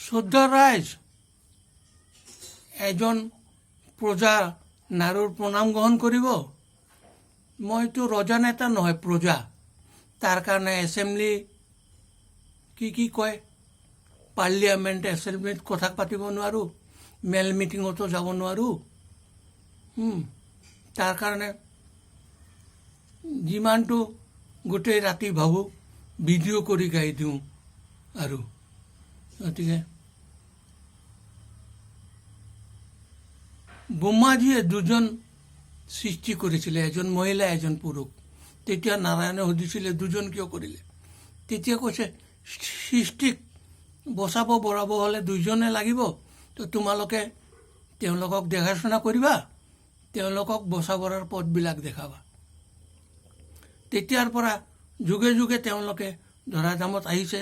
শ্ৰদ্ধা ৰাইজ, এজন প্ৰজা নাৰুৰ প্ৰণাম গ্ৰহণ কৰিব। মইতো ৰজা নেতা নহয়, প্ৰজা। তাৰ কাৰণে এছেম্বলি কি কয়, পাৰ্লিয়ামেণ্ট এছেম্বলিত কথা পাতিব নোৱাৰোঁ, মেল মিটিঙতো যাব নোৱাৰোঁ। তাৰ কাৰণে যিমানটো গোটেই ৰাতি ভাবোঁ ভিডিঅ' কৰি গাই দিওঁ আৰু। গতিকে ব্ৰহ্মাজীয়ে দুজন সৃষ্টি কৰিছিলে, এজন মহিলা এজন পুৰুষ। তেতিয়া নাৰায়ণে সুধিছিলে দুজন কিয় কৰিলে? তেতিয়া কৈছে সৃষ্টিক বচাব বঢ়াব হ'লে দুইজনে লাগিব, তো তোমালোকে তেওঁলোকক দেখাশোনা কৰিবা, তেওঁলোকক বচা বঢ়াৰ পথবিলাক দেখাবা। তেতিয়াৰ পৰা যুগে যুগে তেওঁলোকে ধৰাধামত আহিছে,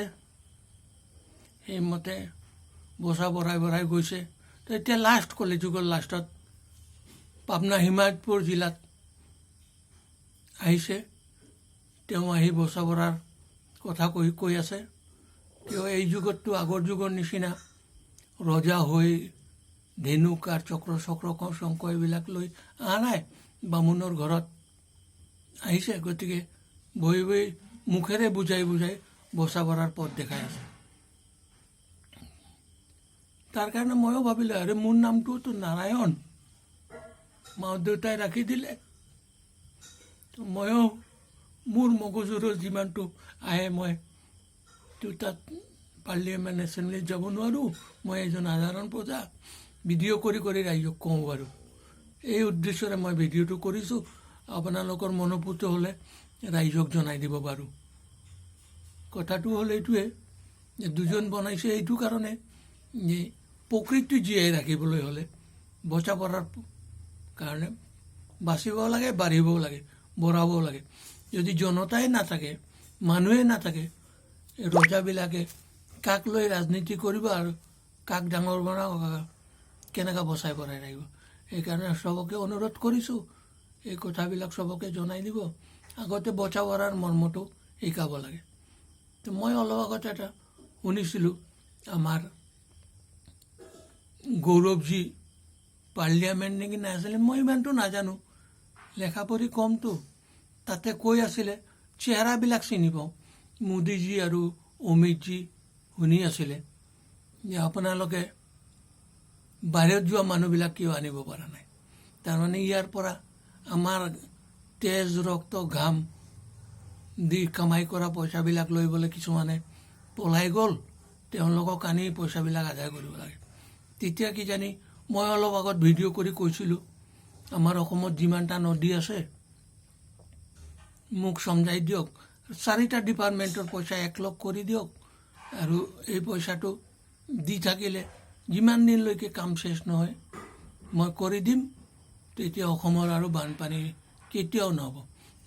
সেইমতে বচা বঢ়াই গৈছে। তেতিয়া লাষ্ট কলিযুগৰ লাষ্টত পাবনা হিমায়তপুৰ জিলাত আহিছে। তেওঁ আহি বচা বঢ়াৰ কথা কৈ আছে। কিয় এই যুগততো আগৰ যুগৰ নিচিনা ৰজা হৈ ধেনু কাঠ চক্ৰ শংখ এইবিলাক লৈ অহা নাই, বামুণৰ ঘৰত আহিছে। গতিকে বহি মুখেৰে বুজাই বচা বঢ়াৰ পথ দেখাই আছে। তাৰ কাৰণে ময়ো ভাবিলোঁ, আৰে মোৰ নামটোতো নাৰায়ণ, মা দেউতাই ৰাখি দিলে, ময়ো মোৰ মগজুৰো যিমানটো আহে, মই তাত পাৰ্লিয়ামেণ্ট এছেম্বলিত যাব নোৱাৰোঁ। মই এজন সাধাৰণ প্ৰজা, ভিডিঅ' কৰি ৰাইজক কওঁ বাৰু। এই উদ্দেশ্যৰে মই ভিডিঅ'টো কৰিছোঁ। আপোনালোকৰ মনোপুত হ'লে ৰাইজক জনাই দিব পাৰোঁ। কথাটো হ'ল এইটোৱে যে দুজন বনাইছে এইটো কাৰণে যে প্ৰকৃতি জীয়াই ৰাখিবলৈ হ'লে বচা বঢ়াৰ কাৰণে বাচিব লাগে, বাঢ়িবও লাগে, বঢ়াবও লাগে। যদি জনতাই নাথাকে, মানুহে নাথাকে, ৰজাবিলাকে কাক লৈ ৰাজনীতি কৰিব আৰু কাক ডাঙৰ বনাব, কেনেকৈ বচাই বঢ়াই ৰাখিব? সেইকাৰণে চবকে অনুৰোধ কৰিছোঁ, এই কথাবিলাক চবকে জনাই দিব। আগতে বচা বঢ়াৰ মৰ্মটো শিকাব লাগে। তো মই অলপ আগতে এটা শুনিছিলোঁ, আমাৰ গৌৰৱজী পাৰ্লিয়ামেণ্ট নেকি নাছিলে, মই ইমানটো নাজানো, লেখা পঢ়ি কমটো। তাতে কৈ আছিলে, চেহেৰাবিলাক চিনি পাওঁ, মোদীজী আৰু অমিতজী শুনি আছিলে যে আপোনালোকে বাহিৰত যোৱা মানুহবিলাক কিয় আনিব পৰা নাই? তাৰমানে ইয়াৰ পৰা আমাৰ তেজ ৰক্ত ঘাম দি কামাই কৰা পইচাবিলাক লৈ বোলে কিছুমানে পলাই গ'ল, তেওঁলোকক আনি পইচাবিলাক আদায় কৰিব লাগে। তেতিয়া কিজানি মই অলপ আগত ভিডিঅ' কৰি কৈছিলোঁ, আমাৰ অসমত যিমানটা নদী আছে মোক সমজাই দিয়ক, 4টা ডিপাৰ্টমেণ্টৰ পইচা একলগ কৰি দিয়ক, আৰু এই পইচাটো দি থাকিলে যিমান দিনলৈকে কাম শেষ নহয় মই কৰি দিম। তেতিয়া অসমৰ আৰু বানপানী কেতিয়াও নহ'ব।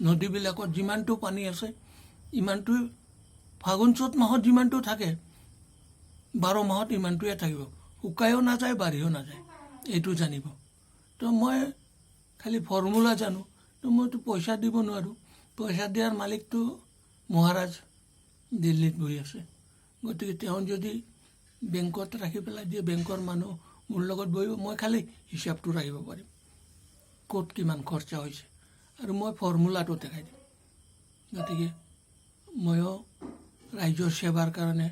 নদীবিলাকত যিমানটো পানী আছে ইমানটো ফাগুন চ'ত মাহত যিমানটো থাকে 12 মাহত ইমানটোৱে থাকিব, শুকায়ো নাযায়, বাঢ়িও নাযায়, এইটো জানিব। তো মই খালি ফৰ্মুলা জানো, তো মইতো পইচা দিব নোৱাৰোঁ। পইচা দিয়াৰ মালিকটো মহাৰাজ দিল্লীত বহি আছে। গতিকে তেওঁ যদি বেংকত ৰাখি পেলাই দিয়ে, বেংকৰ মানুহ মোৰ লগত বহিব, মই খালি হিচাপটো ৰাখিব পাৰিম, ক'ত কিমান খৰচা হৈছে, আৰু মই ফৰ্মুলাটো দেখাই দিম। গতিকে ময়ো ৰাইজৰ সেৱাৰ কাৰণে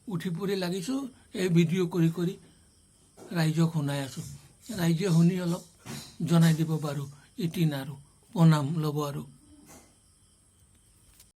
উঠি পৰি লাগিছোঁ, এই ভিডিঅ' কৰি ৰাইজক শুনাই আছোঁ। ৰাইজে শুনি অলপ জনাই দিব বাৰু, ইটিন আৰু প্ৰণাম ল'ব আৰু।